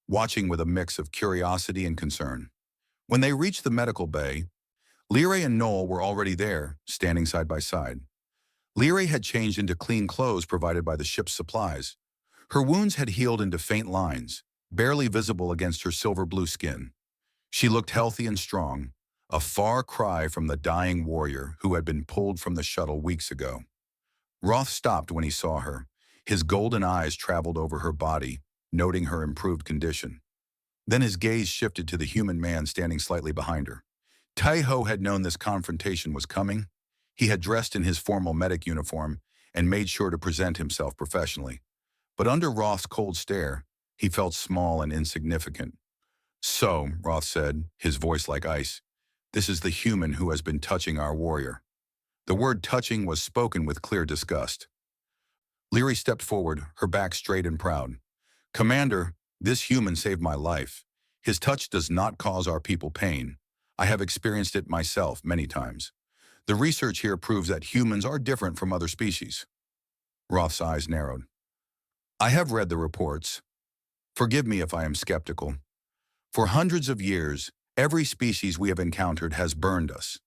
watching with a mix of curiosity and concern. When they reached the medical bay, Lyrai and Noel were already there, standing side by side. Lyrai had changed into clean clothes provided by the ship's supplies. Her wounds had healed into faint lines, barely visible against her silver-blue skin. She looked healthy and strong, a far cry from the dying warrior who had been pulled from the shuttle weeks ago. Roth stopped when he saw her. His golden eyes traveled over her body, noting her improved condition. Then his gaze shifted to the human man standing slightly behind her. Tai-Ho had known this confrontation was coming. He had dressed in his formal medic uniform and made sure to present himself professionally. But under Roth's cold stare, he felt small and insignificant. "So," Roth said, his voice like ice, "this is the human who has been touching our warrior." The word touching was spoken with clear disgust. Lyrai stepped forward, her back straight and proud. "Commander, this human saved my life. His touch does not cause our people pain. I have experienced it myself many times. The research here proves that humans are different from other species." Roth's eyes narrowed. "I have read the reports. Forgive me if I am skeptical. For hundreds of years, every species we have encountered has burned us.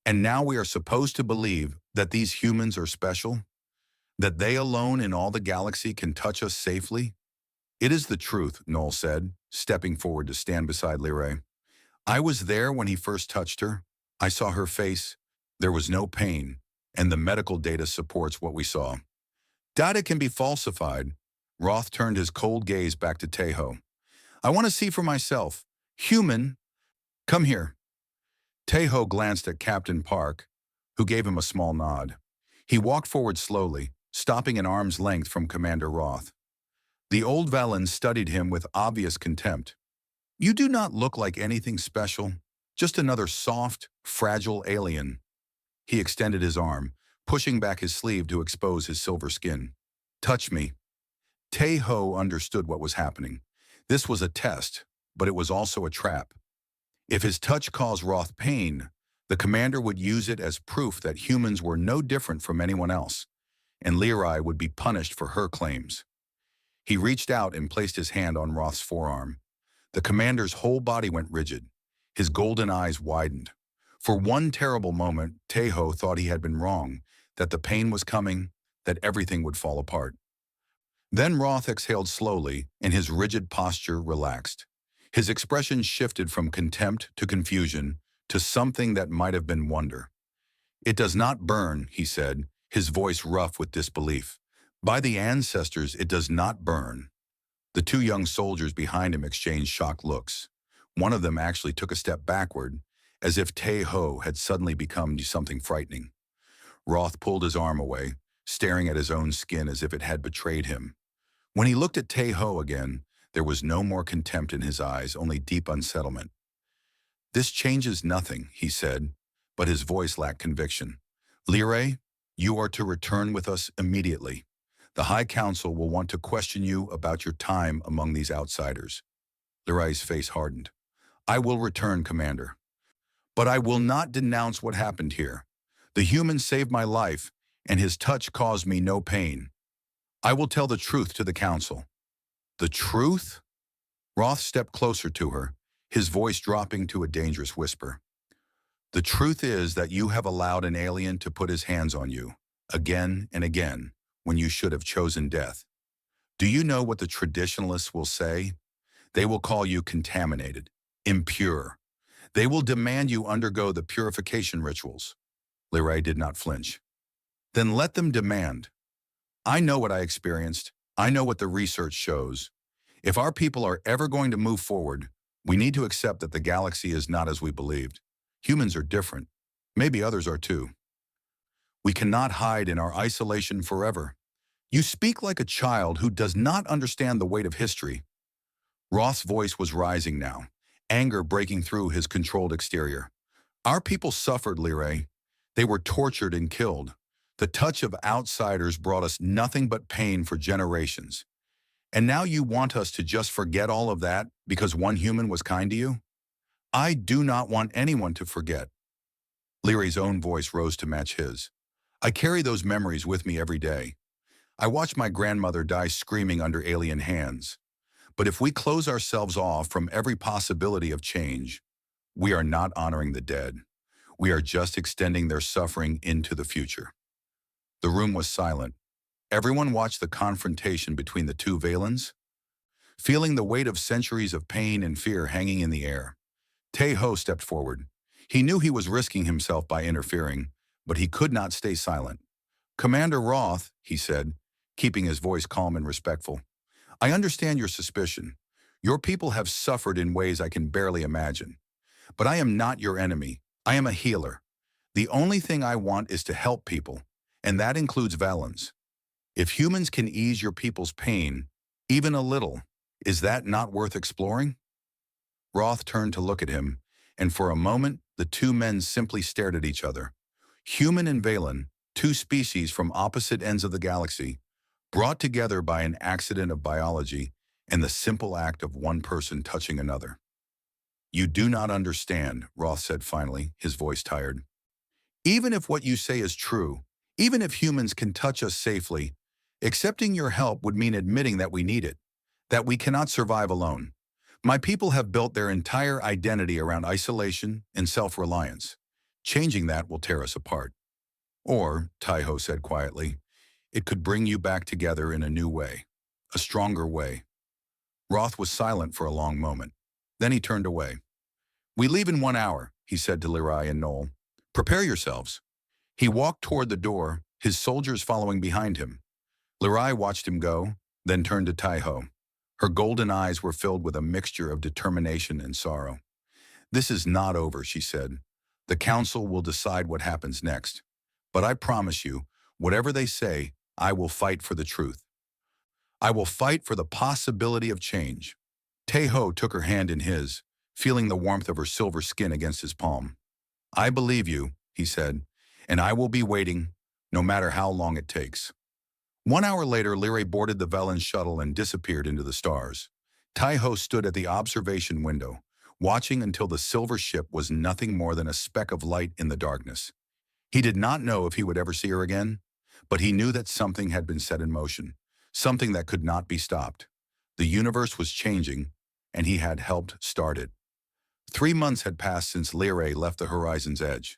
And now we are supposed to believe that these humans are special? That they alone in all the galaxy can touch us safely?" "It is the truth," Noel said, stepping forward to stand beside Lyrai. "I was there when he first touched her. I saw her face. There was no pain, and the medical data supports what we saw." "Data can be falsified." Roth turned his cold gaze back to Tai-Ho. "I want to see for myself. Human, come here." Tai-Ho glanced at Captain Park, who gave him a small nod. He walked forward slowly, stopping an arm's length from Commander Roth. The old Valen studied him with obvious contempt. "You do not look like anything special, just another soft, fragile alien." He extended his arm, pushing back his sleeve to expose his silver skin. "Touch me." Tai-Ho understood what was happening. This was a test, but it was also a trap. If his touch caused Roth pain, the commander would use it as proof that humans were no different from anyone else, and Lyrai would be punished for her claims. He reached out and placed his hand on Roth's forearm. The commander's whole body went rigid. His golden eyes widened. For one terrible moment, Tejo thought he had been wrong, that the pain was coming, that everything would fall apart. Then Roth exhaled slowly, and his rigid posture relaxed. His expression shifted from contempt to confusion to something that might have been wonder. "It does not burn," he said, his voice rough with disbelief. "By the ancestors, it does not burn." The two young soldiers behind him exchanged shocked looks. One of them actually took a step backward, as if Tejo had suddenly become something frightening. Roth pulled his arm away, staring at his own skin as if it had betrayed him. When he looked at Tejo again, there was no more contempt in his eyes, only deep unsettlement. "This changes nothing," he said, but his voice lacked conviction. "Liray, you are to return with us immediately. The High Council will want to question you about your time among these outsiders." Liray's face hardened. "I will return, Commander. But I will not denounce what happened here. The human saved my life, and his touch caused me no pain. I will tell the truth to the Council." "The truth?" Roth stepped closer to her, his voice dropping to a dangerous whisper. "The truth is that you have allowed an alien to put his hands on you, again and again, when you should have chosen death. Do you know what the traditionalists will say? They will call you contaminated, impure. They will demand you undergo the purification rituals." Liray did not flinch. "Then let them demand. I know what I experienced. I know what the research shows. If our people are ever going to move forward, we need to accept that the galaxy is not as we believed. Humans are different. Maybe others are too. We cannot hide in our isolation forever. You speak like a child who does not understand the weight of history." Roth's voice was rising now, anger breaking through his controlled exterior. "Our people suffered, Liray. They were tortured and killed. The touch of outsiders brought us nothing but pain for generations. And now you want us to just forget all of that because one human was kind to you? I do not want anyone to forget." Liray's own voice rose to match his. "I carry those memories with me every day. I watched my grandmother die screaming under alien hands. But if we close ourselves off from every possibility of change, we are not honoring the dead. We are just extending their suffering into the future." The room was silent. Everyone watched the confrontation between the two Valens, feeling the weight of centuries of pain and fear hanging in the air. Tejo stepped forward. He knew he was risking himself by interfering, but he could not stay silent. "Commander Roth," he said, keeping his voice calm and respectful, "I understand your suspicion. Your people have suffered in ways I can barely imagine. But I am not your enemy. I am a healer. The only thing I want is to help people, and that includes Valens. If humans can ease your people's pain, even a little, is that not worth exploring?" Roth turned to look at him, and for a moment, the two men simply stared at each other. Human and Valen, two species from opposite ends of the galaxy, brought together by an accident of biology and the simple act of one person touching another. "You do not understand," Roth said finally, his voice tired. "Even if what you say is true, even if humans can touch us safely, accepting your help would mean admitting that we need it, that we cannot survive alone. My people have built their entire identity around isolation and self-reliance. Changing that will tear us apart. Or," Tejo said quietly, "it could bring you back together in a new way, a stronger way." Roth was silent for a long moment. Then he turned away. "We leave in 1 hour," he said to Liray and Noel. "Prepare yourselves." He walked toward the door, his soldiers following behind him. Liray watched him go, then turned to Tejo. Her golden eyes were filled with a mixture of determination and sorrow. "This is not over," she said. "The Council will decide what happens next. But I promise you, whatever they say, I will fight for the truth. I will fight for the possibility of change." Tejo took her hand in his, feeling the warmth of her silver skin against his palm. "I believe you," he said, "and I will be waiting, no matter how long it takes." 1 hour later, Liray boarded the Velen shuttle and disappeared into the stars. Tejo stood at the observation window, watching until the silver ship was nothing more than a speck of light in the darkness. He did not know if he would ever see her again, but he knew that something had been set in motion, something that could not be stopped. The universe was changing, and he had helped start it. 3 months had passed since Lyrae left the horizon's edge.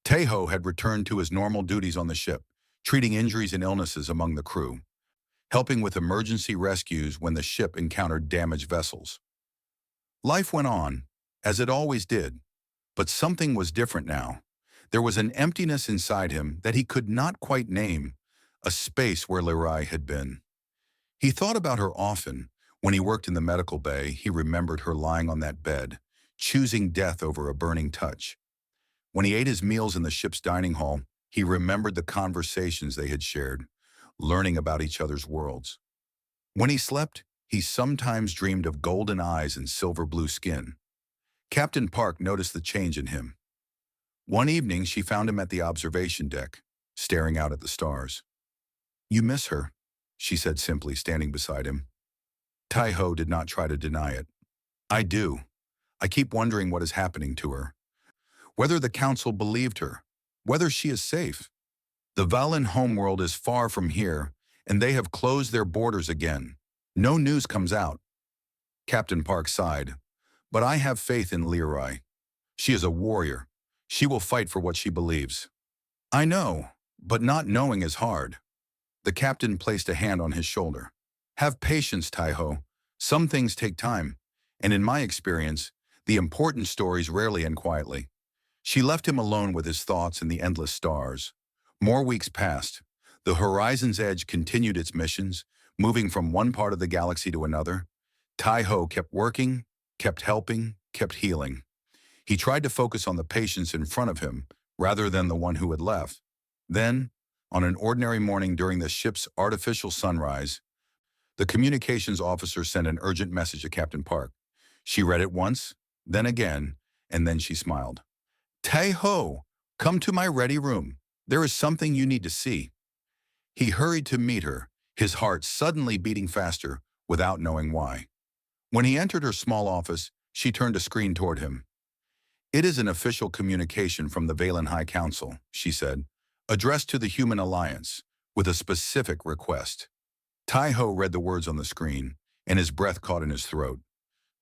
Tejo had returned to his normal duties on the ship, treating injuries and illnesses among the crew, helping with emergency rescues when the ship encountered damaged vessels. Life went on, as it always did, but something was different now. There was an emptiness inside him that he could not quite name, a space where Lyrae had been. He thought about her often. When he worked in the medical bay, he remembered her lying on that bed, choosing death over a burning touch. When he ate his meals in the ship's dining hall, he remembered the conversations they had shared, learning about each other's worlds. When he slept, he sometimes dreamed of golden eyes and silver blue skin. Captain Park noticed the change in him. One evening, she found him at the observation deck, staring out at the stars. "You miss her," she said simply, standing beside him. Tejo did not try to deny it. "I do. I keep wondering what is happening to her. Whether the council believed her, whether she is safe. The Valen homeworld is far from here, and they have closed their borders again. No news comes out." Captain Park sighed. "But I have faith in Lyrae. She is a warrior. She will fight for what she believes." "I know, but not knowing is hard." The captain placed a hand on his shoulder. "Have patience, Tejo. Some things take time, and in my experience, the important stories rarely end quietly." She left him alone with his thoughts and the endless stars. More weeks passed. The horizon's edge continued its missions, moving from one part of the galaxy to another. Tejo kept working, kept helping, kept healing. He tried to focus on the patients in front of him, rather than the one who had left. Then, on an ordinary morning during the ship's artificial sunrise, the communications officer sent an urgent message to Captain Park. She read it once, then again, and then she smiled. "Tejo, come to my ready room. There is something you need to see." He hurried to meet her, his heart suddenly beating faster, without knowing why. When he entered her small office, she turned a screen toward him. "It is an official communication from the Valen High Council," she said, "addressed to the Human Alliance, with a specific request." Tejo read the words on the screen, and his breath caught in his throat.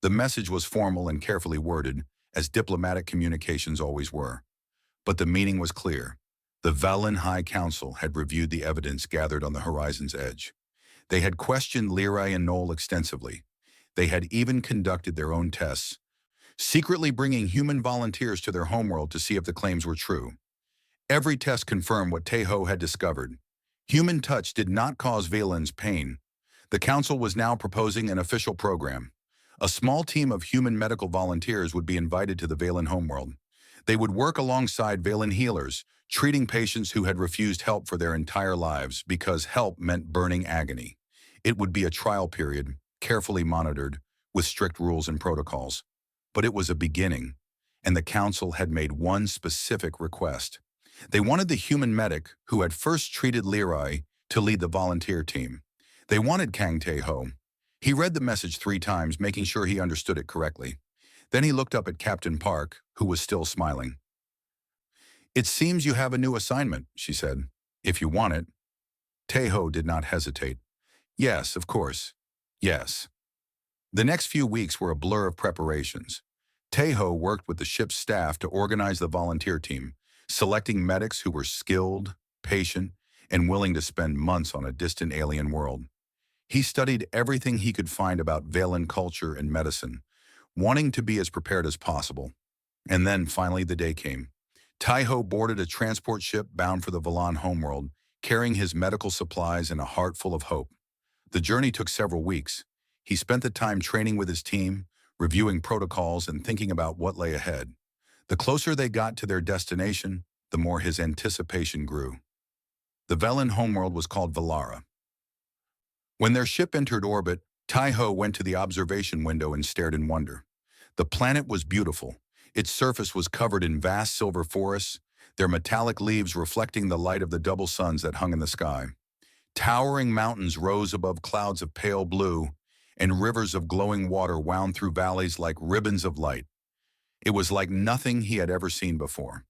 The message was formal and carefully worded, as diplomatic communications always were. But the meaning was clear. The Valen High Council had reviewed the evidence gathered on the horizon's edge. They had questioned Lyrae and Noel extensively. They had even conducted their own tests, secretly bringing human volunteers to their homeworld to see if the claims were true. Every test confirmed what Tejo had discovered. Human touch did not cause Valen's pain. The council was now proposing an official program. A small team of human medical volunteers would be invited to the Valen homeworld. They would work alongside Valen healers, treating patients who had refused help for their entire lives because help meant burning agony. It would be a trial period, carefully monitored, with strict rules and protocols. But it was a beginning, and the council had made one specific request. They wanted the human medic who had first treated Lyrae to lead the volunteer team. They wanted Kang Tejo. He read the message 3 times, making sure he understood it correctly. Then he looked up at Captain Park, who was still smiling. "It seems you have a new assignment," she said. "If you want it." Tejo did not hesitate. "Yes, of course. Yes." The next few weeks were a blur of preparations. Tejo worked with the ship's staff to organize the volunteer team, selecting medics who were skilled, patient, and willing to spend months on a distant alien world. He studied everything he could find about Valen culture and medicine, wanting to be as prepared as possible. And then, finally, the day came. Tejo boarded a transport ship bound for the Valan homeworld, carrying his medical supplies and a heart full of hope. The journey took several weeks. He spent the time training with his team, reviewing protocols, and thinking about what lay ahead. The closer they got to their destination, the more his anticipation grew. The Valen homeworld was called Valara. When their ship entered orbit, Tejo went to the observation window and stared in wonder. The planet was beautiful. Its surface was covered in vast silver forests, their metallic leaves reflecting the light of the double suns that hung in the sky. Towering mountains rose above clouds of pale blue, and rivers of glowing water wound through valleys like ribbons of light. It was like nothing he had ever seen before.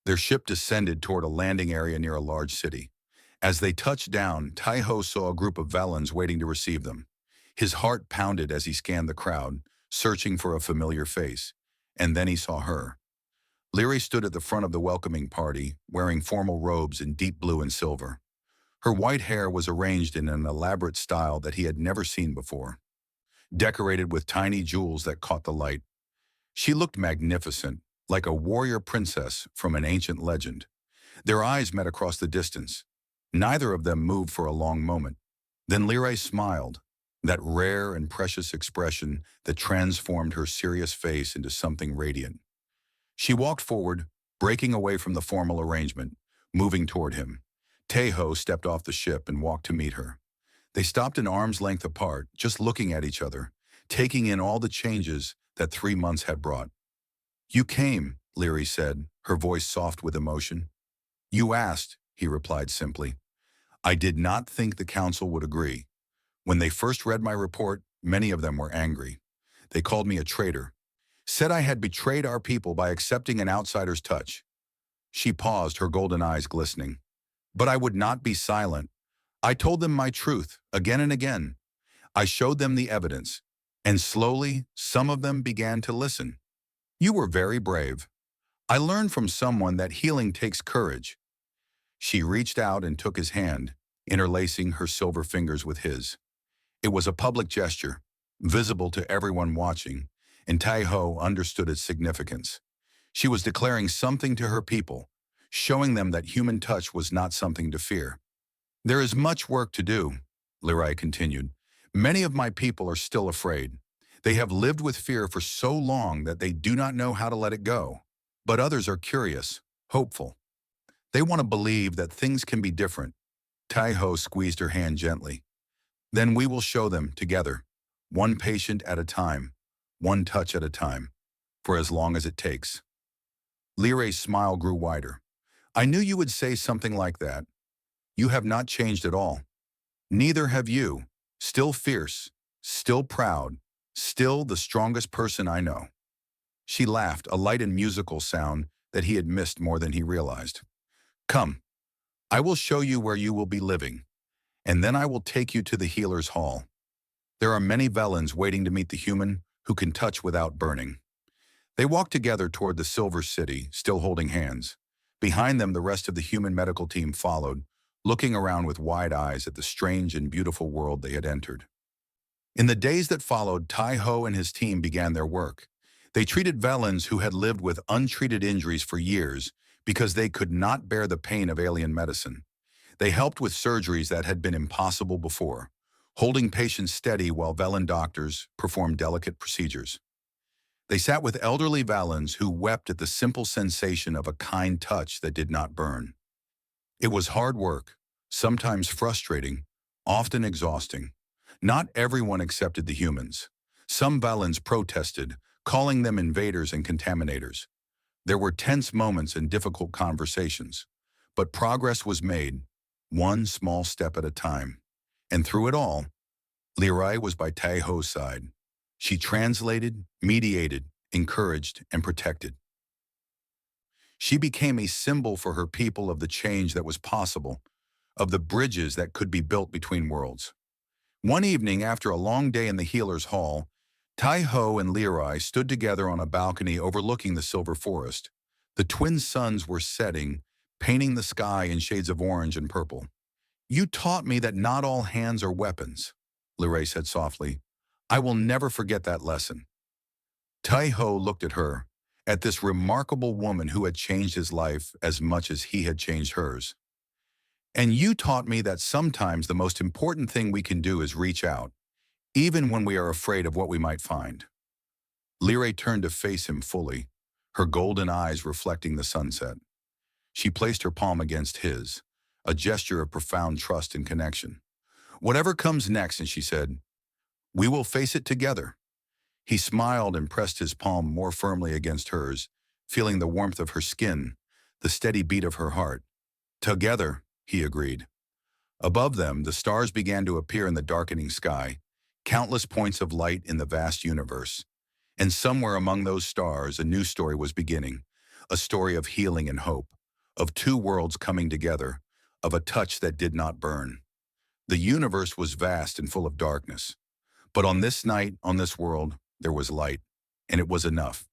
Their ship descended toward a landing area near a large city. As they touched down, Tai-ho saw a group of Valens waiting to receive them. His heart pounded as he scanned the crowd, searching for a familiar face. And then he saw her. Leary stood at the front of the welcoming party, wearing formal robes in deep blue and silver. Her white hair was arranged in an elaborate style that he had never seen before, decorated with tiny jewels that caught the light. She looked magnificent, like a warrior princess from an ancient legend. Their eyes met across the distance. Neither of them moved for a long moment. Then Leary smiled, that rare and precious expression that transformed her serious face into something radiant. She walked forward, breaking away from the formal arrangement, moving toward him. Tai-ho stepped off the ship and walked to meet her. They stopped an arm's length apart, just looking at each other, taking in all the changes that 3 months had brought. "You came," Leary said, her voice soft with emotion. "You asked," he replied simply. "I did not think the council would agree. When they first read my report, many of them were angry. They called me a traitor, said I had betrayed our people by accepting an outsider's touch." She paused, her golden eyes glistening. "But I would not be silent. I told them my truth, again and again. I showed them the evidence, and slowly, some of them began to listen. You were very brave. I learned from someone that healing takes courage." She reached out and took his hand, interlacing her silver fingers with his. It was a public gesture, visible to everyone watching, and Tai-ho understood its significance. She was declaring something to her people, showing them that human touch was not something to fear. "There is much work to do," Leary continued. "Many of my people are still afraid. They have lived with fear for so long that they do not know how to let it go. But others are curious, hopeful. They want to believe that things can be different." Tai-ho squeezed her hand gently. "Then we will show them together, one patient at a time, one touch at a time, for as long as it takes." Leary's smile grew wider. "I knew you would say something like that. You have not changed at all. Neither have you. Still fierce, still proud, still the strongest person I know." She laughed, a light and musical sound that he had missed more than he realized. "Come, I will show you where you will be living, and then I will take you to the Healer's Hall. There are many Velens waiting to meet the human who can touch without burning." They walked together toward the Silver City, still holding hands. Behind them, the rest of the human medical team followed, looking around with wide eyes at the strange and beautiful world they had entered. In the days that followed, Tai-ho and his team began their work. They treated Velens who had lived with untreated injuries for years because they could not bear the pain of alien medicine. They helped with surgeries that had been impossible before, holding patients steady while Velen doctors performed delicate procedures. They sat with elderly Valens who wept at the simple sensation of a kind touch that did not burn. It was hard work, sometimes frustrating, often exhausting. Not everyone accepted the humans. Some Valens protested, calling them invaders and contaminators. There were tense moments and difficult conversations, but progress was made, one small step at a time. And through it all, Leary was by Tai-ho's side. She translated, mediated, encouraged, and protected. She became a symbol for her people of the change that was possible, of the bridges that could be built between worlds. One evening, after a long day in the Healer's Hall, Tai-ho and Leary stood together on a balcony overlooking the Silver Forest. The twin suns were setting, painting the sky in shades of orange and purple. "You taught me that not all hands are weapons," Leary said softly. "I will never forget that lesson." Tai-ho looked at her, at this remarkable woman who had changed his life as much as he had changed hers. "And you taught me that sometimes the most important thing we can do is reach out, even when we are afraid of what we might find." Leary turned to face him fully, her golden eyes reflecting the sunset. She placed her palm against his, a gesture of profound trust and connection. "Whatever comes next," and she said, "we will face it together." He smiled and pressed his palm more firmly against hers, feeling the warmth of her skin, the steady beat of her heart. "Together," he agreed. Above them, the stars began to appear in the darkening sky, countless points of light in the vast universe. And somewhere among those stars, a new story was beginning, a story of healing and hope, of two worlds coming together, of a touch that did not burn. The universe was vast and full of darkness. But on this night, on this world, there was light, and it was enough.